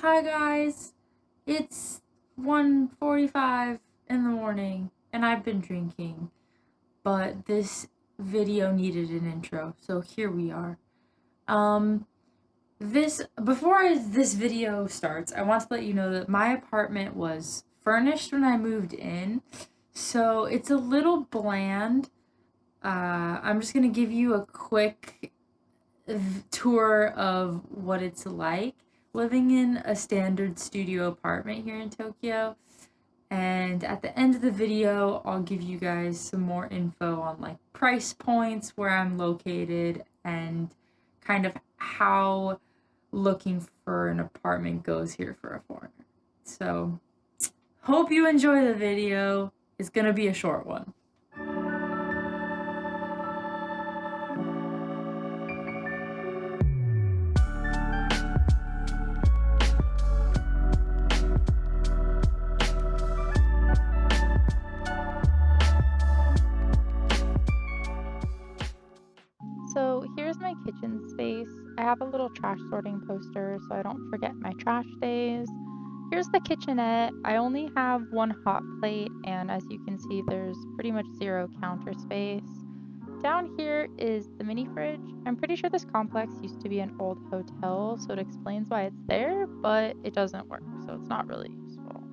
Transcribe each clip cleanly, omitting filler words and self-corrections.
Hi guys, it's 1:45 in the morning and I've been drinking, but this video needed an intro, so here we are. This video starts, I want to let you know that my apartment was furnished when I moved in, so it's a little bland. I'm just gonna give you a quick tour of what it's like living in a standard studio apartment here in Tokyo. And at the end of the video, I'll give you guys some more info on like price points, where I'm located, and kind of how looking for an apartment goes here for a foreigner. So, hope you enjoy the video. It's gonna be a short one. So here's my kitchen space. I have a little trash sorting poster so I don't forget my trash days. Here's the kitchenette. I only have one hot plate, and as you can see, there's pretty much zero counter space. Down here is the mini fridge. I'm pretty sure this complex used to be an old hotel, so it explains why it's there, but it doesn't work, so it's not really useful.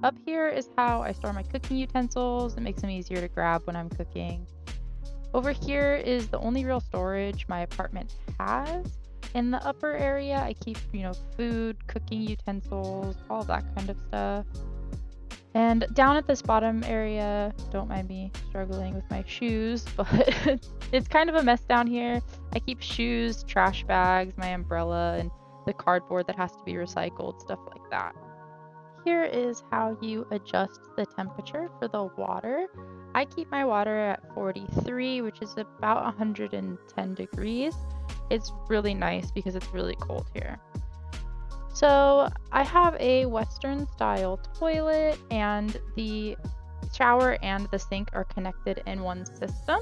Up here is how I store my cooking utensils. It makes them easier to grab when I'm cooking. Over here is the only real storage my apartment has. In the upper area, I keep, food, cooking utensils, all that kind of stuff. And down at this bottom area, don't mind me struggling with my shoes, but it's kind of a mess down here. I keep shoes, trash bags, my umbrella, and the cardboard that has to be recycled, stuff like that. Here is how you adjust the temperature for the water. I keep my water at 43, which is about 110 degrees. It's really nice because it's really cold here. So I have a Western style toilet, and the shower and the sink are connected in one system.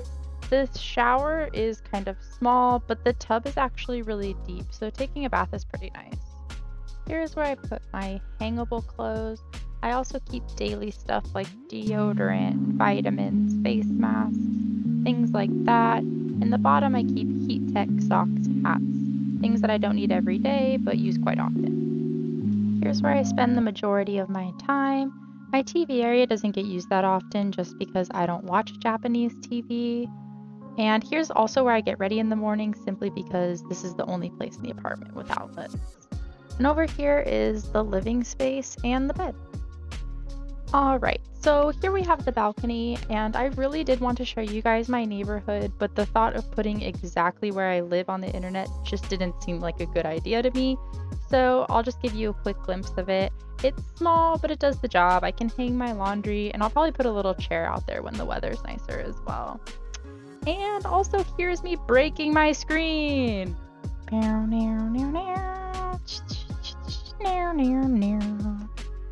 This shower is kind of small, but the tub is actually really deep, so taking a bath is pretty nice. Here's where I put my hangable clothes. I also keep daily stuff like deodorant, vitamins, face masks, things like that. In the bottom, I keep heat tech socks, hats, things that I don't need every day but use quite often. Here's where I spend the majority of my time. My TV area doesn't get used that often just because I don't watch Japanese TV. And here's also where I get ready in the morning, simply because this is the only place in the apartment with outlets. And over here is the living space and the bed. Alright, so here we have the balcony, and I really did want to show you guys my neighborhood, but the thought of putting exactly where I live on the internet just didn't seem like a good idea to me. So I'll just give you a quick glimpse of it. It's small, but it does the job. I can hang my laundry, and I'll probably put a little chair out there when the weather's nicer as well. And also, here's me breaking my screen.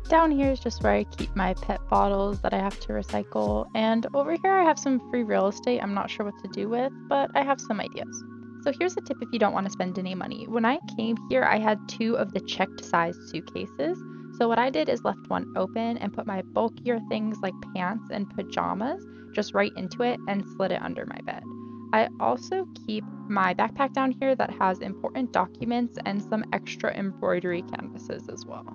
Down here is just where I keep my pet bottles that I have to recycle, and over here I have some free real estate I'm not sure what to do with, but I have some ideas. So here's a tip if you don't want to spend any money. When I came here, I had 2 of the checked size suitcases. So what I did is left one open and put my bulkier things like pants and pajamas just right into it and slid it under my bed. I also keep my backpack down here that has important documents and some extra embroidery canvases as well.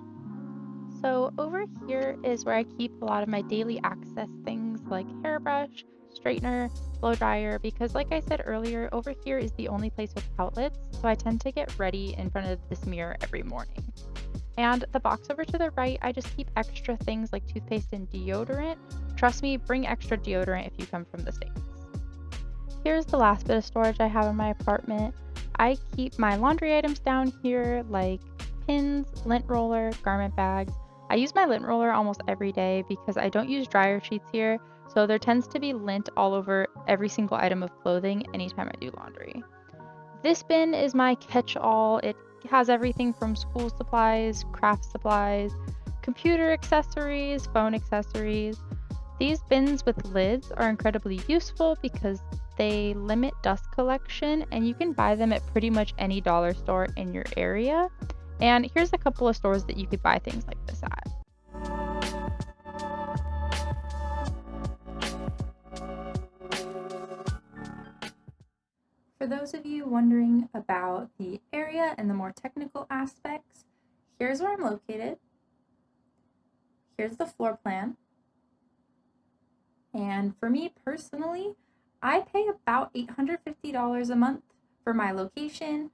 So over here is where I keep a lot of my daily access things like hairbrush, straightener, blow dryer, because like I said earlier, over here is the only place with outlets, so I tend to get ready in front of this mirror every morning. And the box over to the right, I just keep extra things like toothpaste and deodorant. Trust me, bring extra deodorant if you come from the States. Here's the last bit of storage I have in my apartment. I keep my laundry items down here like pins, lint roller, garment bags. I use my lint roller almost every day because I don't use dryer sheets here, so there tends to be lint all over every single item of clothing anytime I do laundry. This bin is my catch-all. It has everything from school supplies, craft supplies, computer accessories, phone accessories. These bins with lids are incredibly useful because they limit dust collection, and you can buy them at pretty much any dollar store in your area. And here's a couple of stores that you could buy things like this at. For those of you wondering about the area and the more technical aspects, here's where I'm located. Here's the floor plan. And for me personally, I pay about $850 a month for my location.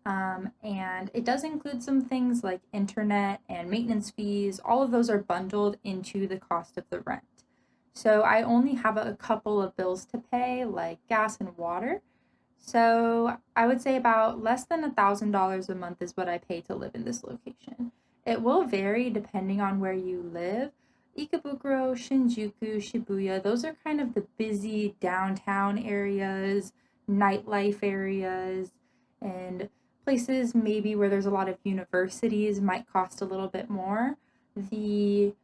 And it does include some things like internet and maintenance fees. All of those are bundled into the cost of the rent. So I only have a couple of bills to pay, like gas and water. So I would say about less than $1,000 a month is what I pay to live in this location. It will vary depending on where you live. Ikebukuro, Shinjuku, Shibuya, those are kind of the busy downtown areas, nightlife areas, and places maybe where there's a lot of universities might cost a little bit more. The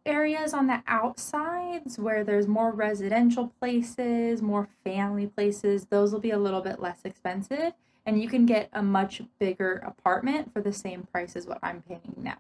areas on the outsides where there's more residential places, more family places, those will be a little bit less expensive, and you can get a much bigger apartment for the same price as what I'm paying now.